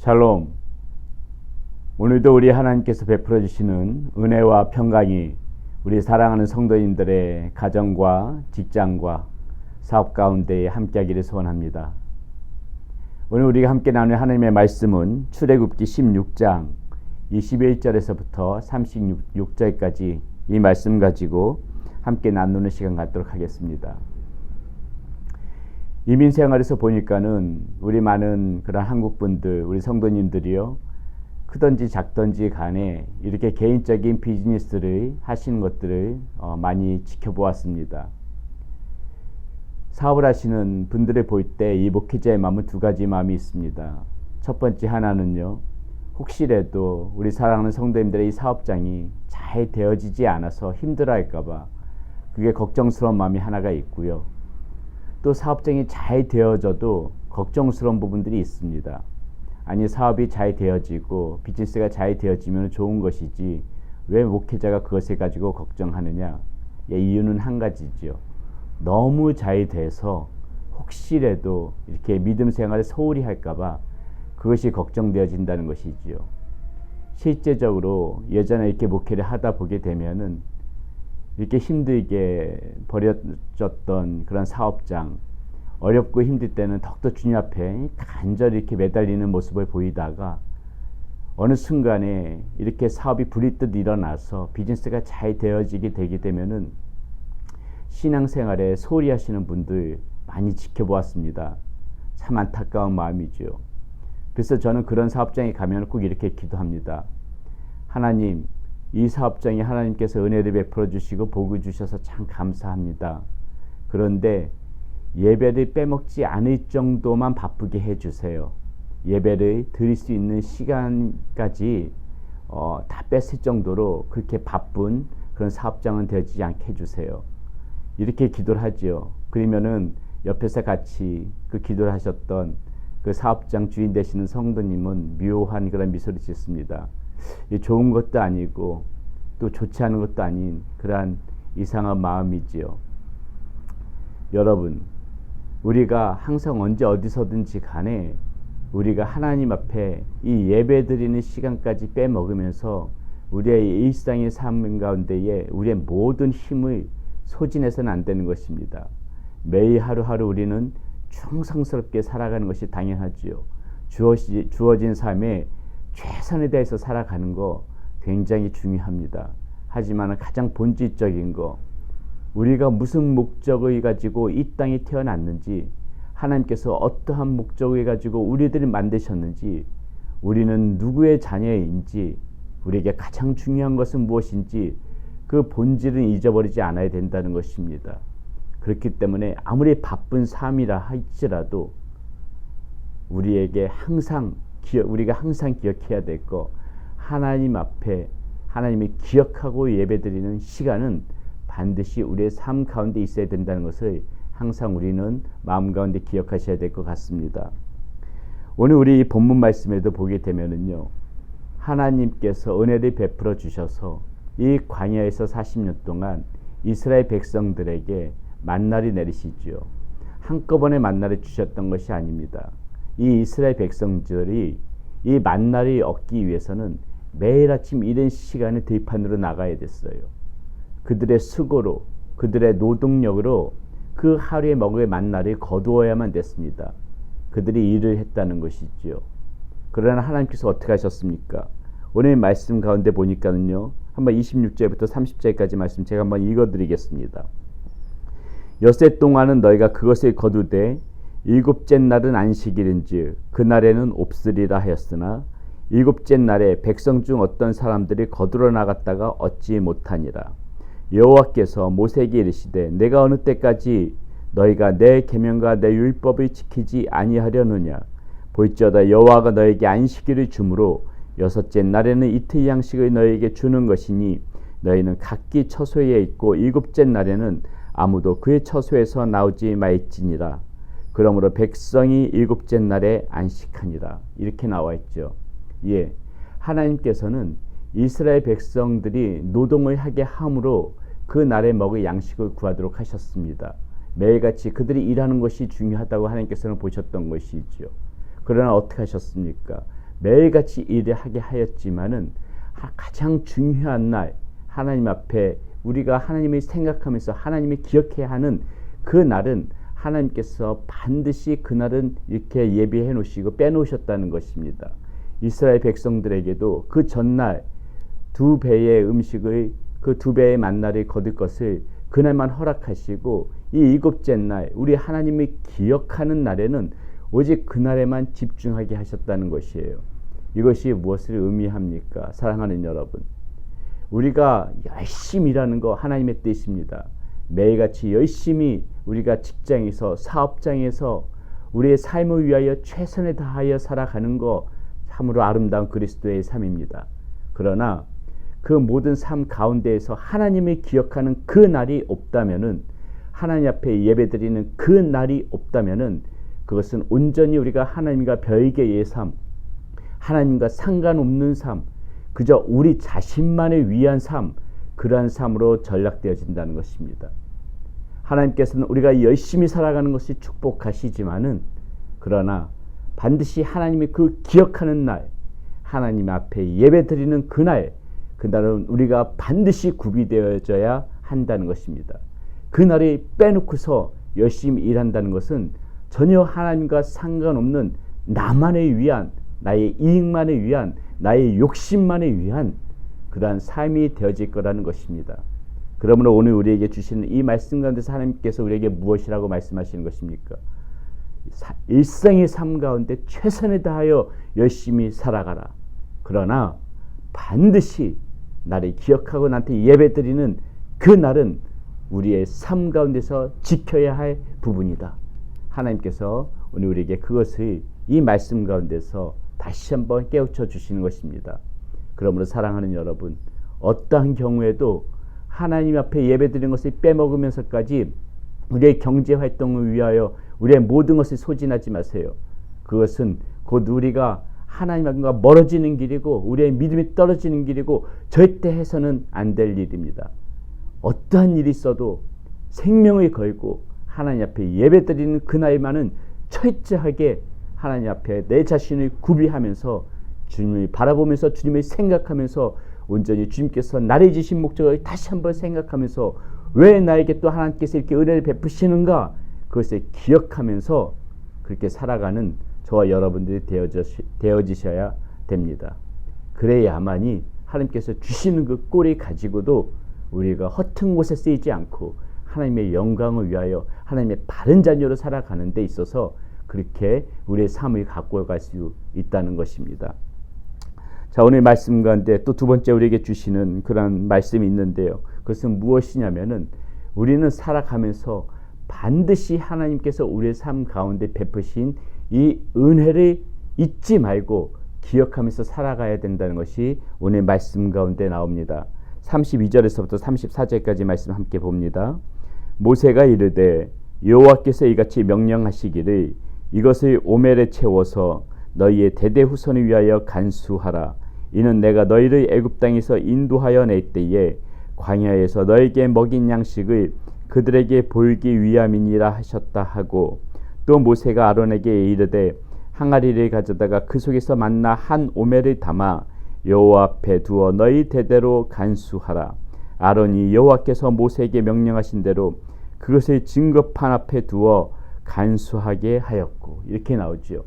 샬롬. 오늘도 우리 하나님께서 베풀어 주시는 은혜와 평강이 우리 사랑하는 성도님들의 가정과 직장과 사업 가운데에 함께하기를 소원합니다. 오늘 우리가 함께 나눌 하나님의 말씀은 출애굽기 16장 21절에서부터 36절까지 이 말씀 가지고 함께 나누는 시간 갖도록 하겠습니다. 이민 생활에서 보니까는 우리 많은 그런 한국분들, 우리 성도님들이요, 크든지 작든지 간에 이렇게 개인적인 비즈니스를 하시는 것들을 많이 지켜보았습니다. 사업을 하시는 분들을 볼 때 이 목회자의 마음은 두 가지 마음이 있습니다. 첫 번째 하나는요, 혹시라도 우리 사랑하는 성도님들의 이 사업장이 잘 되어지지 않아서 힘들어할까봐 그게 걱정스러운 마음이 하나가 있고요. 또 사업장이 잘 되어져도 걱정스러운 부분들이 있습니다. 아니, 사업이 잘 되어지고 비즈니스가 잘 되어지면 좋은 것이지 왜 목회자가 그것을 가지고 걱정하느냐? 이유는 한 가지죠. 너무 잘 돼서 혹시라도 이렇게 믿음 생활을 소홀히 할까봐 그것이 걱정되어진다는 것이지요. 실제적으로 예전에 이렇게 목회를 하다 보게 되면은 이렇게 힘들게 버려졌던 그런 사업장, 어렵고 힘들 때는 더욱더 주님 앞에 간절히 이렇게 매달리는 모습을 보이다가 어느 순간에 이렇게 사업이 불이 일어나서 비즈니스가 잘 되어지게 되게 되면은 신앙생활에 소홀히 하시는 분들 많이 지켜보았습니다. 참 안타까운 마음이죠. 그래서 저는 그런 사업장에 가면 꼭 이렇게 기도합니다. 하나님, 이 사업장에 하나님께서 은혜를 베풀어 주시고 복을 주셔서 참 감사합니다. 그런데 예배를 빼먹지 않을 정도만 바쁘게 해주세요. 예배를 드릴 수 있는 시간까지 다 뺐을 정도로 그렇게 바쁜 그런 사업장은 되지 않게 해주세요. 이렇게 기도를 하죠. 그러면은 옆에서 같이 그 기도를 하셨던 그 사업장 주인 되시는 성도님은 묘한 그런 미소를 짓습니다. 좋은 것도 아니고 또 좋지 않은 것도 아닌 그러한 이상한 마음이지요. 여러분, 우리가 항상 언제 어디서든지 간에 우리가 하나님 앞에 이 예배 드리는 시간까지 빼먹으면서 우리의 일상의 삶 가운데에 우리의 모든 힘을 소진해서는 안 되는 것입니다. 매일 하루하루 우리는 충성스럽게 살아가는 것이 당연하지요. 주어진 삶에 최선에 대해서 살아가는 거 굉장히 중요합니다. 하지만 가장 본질적인 거, 우리가 무슨 목적을 가지고 이 땅에 태어났는지, 하나님께서 어떠한 목적을 가지고 우리들을 만드셨는지, 우리는 누구의 자녀인지, 우리에게 가장 중요한 것은 무엇인지 그 본질은 잊어버리지 않아야 된다는 것입니다. 그렇기 때문에 아무리 바쁜 삶이라 할지라도 우리가 항상 기억해야 될 거, 하나님 앞에 하나님이 기억하고 예배드리는 시간은 반드시 우리의 삶 가운데 있어야 된다는 것을 항상 우리는 마음 가운데 기억하셔야 될 것 같습니다. 오늘 우리 이 본문 말씀에도 보게 되면은요, 하나님께서 은혜를 베풀어 주셔서 이 광야에서 40년 동안 이스라엘 백성들에게 만나를 내리시지요. 한꺼번에 만나를 주셨던 것이 아닙니다. 이 이스라엘 백성들이 이 만나를 얻기 위해서는 매일 아침 이른 시간에 들판으로 나가야 됐어요. 그들의 수고로, 그들의 노동력으로 그 하루에 먹을 만나를 거두어야만 됐습니다. 그들이 일을 했다는 것이지요. 그러나 하나님께서 어떻게 하셨습니까? 오늘 말씀 가운데 보니까는요, 한번 26절부터 30절까지 말씀 제가 한번 읽어드리겠습니다. 엿새 동안은 너희가 그것을 거두되 일곱째 날은 안식일인즉 그날에는 없으리라 하였으나 일곱째 날에 백성 중 어떤 사람들이 거두러 나갔다가 얻지 못하니라. 여호와께서 모세에게 이르시되 내가 어느 때까지 너희가 내 계명과 내 율법을 지키지 아니하려느냐. 볼지어다 여호와가 너에게 안식일을 주므로 여섯째 날에는 이틀 양식을 너희에게 주는 것이니 너희는 각기 처소에 있고 일곱째 날에는 아무도 그의 처소에서 나오지 말지니라. 그러므로 백성이 일곱째 날에 안식하니라. 이렇게 나와 있죠. 하나님께서는 이스라엘 백성들이 노동을 하게 함으로 그 날에 먹을 양식을 구하도록 하셨습니다. 매일같이 그들이 일하는 것이 중요하다고 하나님께서는 보셨던 것이지요. 그러나 어떻게 하셨습니까? 매일같이 일을 하게 하였지만은 가장 중요한 날, 하나님 앞에 우리가 하나님을 생각하면서 하나님을 기억해야 하는 그 날은 하나님께서 반드시 그날은 이렇게 예비해 놓으시고 빼놓으셨다는 것입니다. 이스라엘 백성들에게도 그 전날 2배의 음식을, 그 2배의 만나를 거둘 것을 그날만 허락하시고, 이 7째 날 우리 하나님을 기억하는 날에는 오직 그날에만 집중하게 하셨다는 것이에요. 이것이 무엇을 의미합니까? 사랑하는 여러분, 우리가 열심히 일하는 거 하나님의 뜻입니다. 매일같이 열심히 우리가 직장에서, 사업장에서 우리의 삶을 위하여 최선을 다하여 살아가는 거 참으로 아름다운 그리스도의 삶입니다. 그러나 그 모든 삶 가운데에서 하나님을 기억하는 그 날이 없다면은, 하나님 앞에 예배드리는 그 날이 없다면은, 그것은 온전히 우리가 하나님과 별개의 삶, 하나님과 상관없는 삶, 그저 우리 자신만을 위한 삶, 그러한 삶으로 전락되어진다는 것입니다. 하나님께서는 우리가 열심히 살아가는 것이 축복하시지만은, 그러나 반드시 하나님이 그 기억하는 날, 하나님 앞에 예배드리는 그날, 그날은 우리가 반드시 구비되어져야 한다는 것입니다. 그날을 빼놓고서 열심히 일한다는 것은 전혀 하나님과 상관없는 나만을 위한, 나의 이익만을 위한, 나의 욕심만을 위한 그러한 삶이 되어질 거라는 것입니다. 그러므로 오늘 우리에게 주시는 이 말씀 가운데서 하나님께서 우리에게 무엇이라고 말씀하시는 것입니까? 일생의 삶 가운데 최선을 다하여 열심히 살아가라. 그러나 반드시 나를 기억하고 나한테 예배드리는 그 날은 우리의 삶 가운데서 지켜야 할 부분이다. 하나님께서 오늘 우리에게 그것을 이 말씀 가운데서 다시 한번 깨우쳐 주시는 것입니다. 그러므로 사랑하는 여러분, 어떠한 경우에도 하나님 앞에 예배드리는 것을 빼먹으면서까지 우리의 경제활동을 위하여 우리의 모든 것을 소진하지 마세요. 그것은 곧 우리가 하나님과 멀어지는 길이고 우리의 믿음이 떨어지는 길이고 절대 해서는 안 될 일입니다. 어떠한 일이 있어도 생명을 걸고 하나님 앞에 예배드리는 그날만은 철저하게 하나님 앞에 내 자신을 구비하면서 주님을 바라보면서 주님을 생각하면서 온전히 주님께서 나를 주신 목적을 다시 한번 생각하면서 왜 나에게 또 하나님께서 이렇게 은혜를 베푸시는가, 그것을 기억하면서 그렇게 살아가는 저와 여러분들이 되어지셔야 됩니다. 그래야만이 하나님께서 주시는 그 꼴을 가지고도 우리가 허튼 곳에 쓰이지 않고 하나님의 영광을 위하여 하나님의 바른 자녀로 살아가는 데 있어서 그렇게 우리의 삶을 갖고 갈 수 있다는 것입니다. 자, 오늘 말씀 가운데 또 두 번째 우리에게 주시는 그런 말씀이 있는데요. 그것은 무엇이냐면은, 우리는 살아가면서 반드시 하나님께서 우리의 삶 가운데 베푸신 이 은혜를 잊지 말고 기억하면서 살아가야 된다는 것이 오늘 말씀 가운데 나옵니다. 32절에서부터 34절까지 말씀 함께 봅니다. 모세가 이르되 여호와께서 이같이 명령하시기를 이것을 오멜에 채워서 너희의 대대 후손을 위하여 간수하라. 이는 내가 너희를 애굽 땅에서 인도하여 낼 때에 광야에서 너에게 먹인 양식을 그들에게 보이기 위함이니라 하셨다 하고, 또 모세가 아론에게 이르되 항아리를 가져다가 그 속에서 만나 한 오멜을 담아 여호와 앞에 두어 너희 대대로 간수하라. 아론이 여호와께서 모세에게 명령하신 대로 그것을 증거판 앞에 두어 간수하게 하였고, 이렇게 나오죠.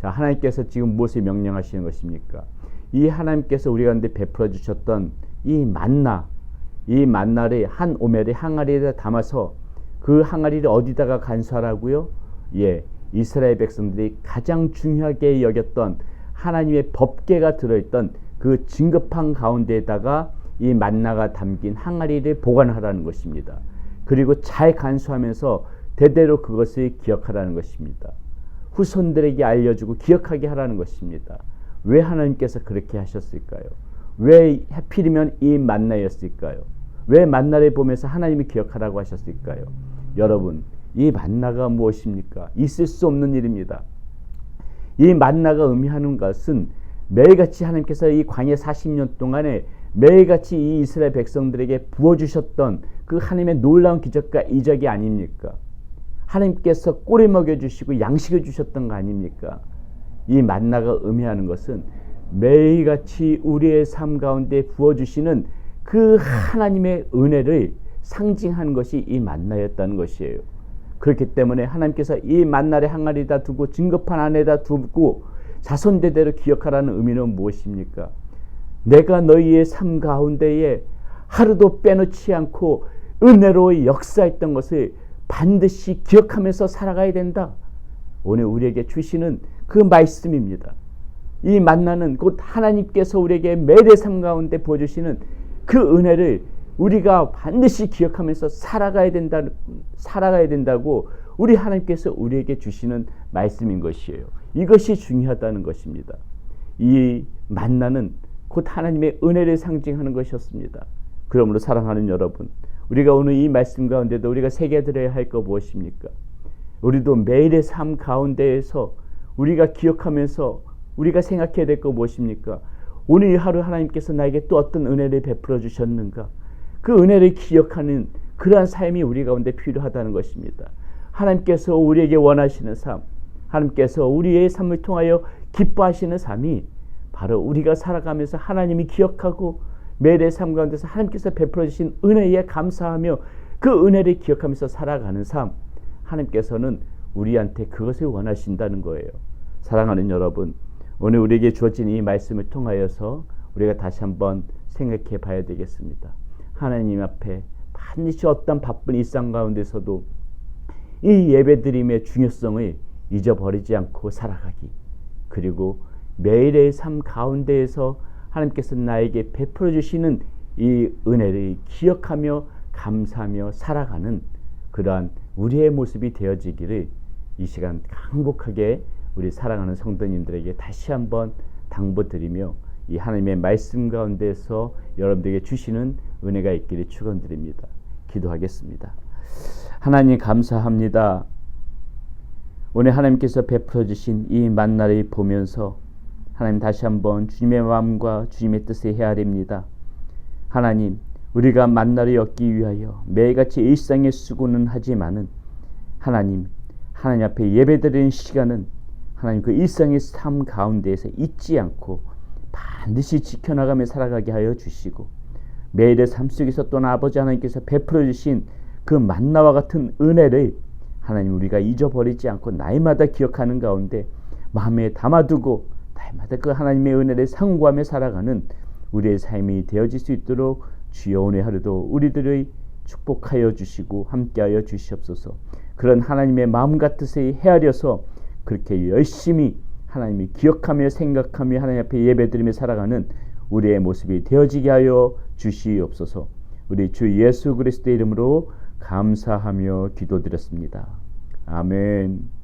자, 하나님께서 지금 무엇을 명령하시는 것입니까? 이 하나님께서 우리 가운데 베풀어 주셨던 이 만나를 한 오멜의 항아리에다 담아서 그 항아리를 어디다가 간수하라고요? 예, 이스라엘 백성들이 가장 중요하게 여겼던 하나님의 법궤가 들어있던 그 증거판 가운데에다가 이 만나가 담긴 항아리를 보관하라는 것입니다. 그리고 잘 간수하면서 대대로 그것을 기억하라는 것입니다. 후손들에게 알려주고 기억하게 하라는 것입니다. 왜 하나님께서 그렇게 하셨을까요? 왜 하필이면 이 만나였을까요? 왜 만나를 보면서 하나님이 기억하라고 하셨을까요? 여러분, 이 만나가 무엇입니까? 있을 수 없는 일입니다. 이 만나가 의미하는 것은 매일같이 하나님께서 이 광야 40년 동안에 매일같이 이 이스라엘 백성들에게 부어주셨던 그 하나님의 놀라운 기적과 이적이 아닙니까? 하나님께서 꼴을 먹여주시고 양식을 주셨던 거 아닙니까? 이 만나가 의미하는 것은 매일같이 우리의 삶 가운데 부어주시는 그 하나님의 은혜를 상징하는 것이 이 만나였다는 것이에요. 그렇기 때문에 하나님께서 이 만나를 항아리에다 두고 증거판 안에다 두고 자손대대로 기억하라는 의미는 무엇입니까? 내가 너희의 삶 가운데에 하루도 빼놓지 않고 은혜로 역사했던 것을 반드시 기억하면서 살아가야 된다. 오늘 우리에게 주시는 그 말씀입니다. 이 만나는 곧 하나님께서 우리에게 매일의 삶 가운데 보여주시는 그 은혜를 우리가 반드시 기억하면서 살아가야 된다고 우리 하나님께서 우리에게 주시는 말씀인 것이에요. 이것이 중요하다는 것입니다. 이 만나는 곧 하나님의 은혜를 상징하는 것이었습니다. 그러므로 사랑하는 여러분, 우리가 오늘 이 말씀 가운데도 우리가 새겨들어야 할 것 무엇입니까? 우리도 매일의 삶 가운데에서 우리가 기억하면서 우리가 생각해야 될 것 무엇입니까? 오늘 이 하루 하나님께서 나에게 또 어떤 은혜를 베풀어 주셨는가? 그 은혜를 기억하는 그러한 삶이 우리 가운데 필요하다는 것입니다. 하나님께서 우리에게 원하시는 삶, 하나님께서 우리의 삶을 통하여 기뻐하시는 삶이 바로 우리가 살아가면서 하나님이 기억하고 매일의 삶 가운데서 하나님께서 베풀어 주신 은혜에 감사하며 그 은혜를 기억하면서 살아가는 삶, 하나님께서는 우리한테 그것을 원하신다는 거예요. 사랑하는 여러분, 오늘 우리에게 주어진 이 말씀을 통하여서 우리가 다시 한번 생각해 봐야 되겠습니다. 하나님 앞에 반드시 어떤 바쁜 일상 가운데서도 이 예배드림의 중요성을 잊어버리지 않고 살아가기, 그리고 매일의 삶 가운데에서 하나님께서 나에게 베풀어 주시는 이 은혜를 기억하며 감사하며 살아가는 그러한 우리의 모습이 되어지기를 이 시간 행복하게 우리 사랑하는 성도님들에게 다시 한번 당부드리며 이 하나님의 말씀 가운데서 여러분들에게 주시는 은혜가 있기를 축원드립니다. 기도하겠습니다. 하나님 감사합니다. 오늘 하나님께서 베풀어 주신 이 만나를 보면서 하나님 다시 한번 주님의 마음과 주님의 뜻을 헤아립니다. 하나님, 우리가 만나를 얻기 위하여 매일같이 일상의 수고는 하지만은 하나님 앞에 예배드리는 시간은 하나님 그 일상의 삶 가운데에서 잊지 않고 반드시 지켜나가며 살아가게 하여 주시고, 매일의 삶 속에서 또한 아버지 하나님께서 베풀어 주신 그 만나와 같은 은혜를 하나님 우리가 잊어버리지 않고 날마다 기억하는 가운데 마음에 담아두고 날마다 그 하나님의 은혜를 상고하며 살아가는 우리의 삶이 되어질 수 있도록 주여 오늘 하루도 우리들의 축복하여 주시고 함께하여 주시옵소서. 그런 하나님의 마음과 뜻을 헤아려서 그렇게 열심히 하나님이 기억하며 생각하며 하나님 앞에 예배드리며 살아가는 우리의 모습이 되어지게 하여 주시옵소서. 우리 주 예수 그리스도의 이름으로 감사하며 기도드렸습니다. 아멘.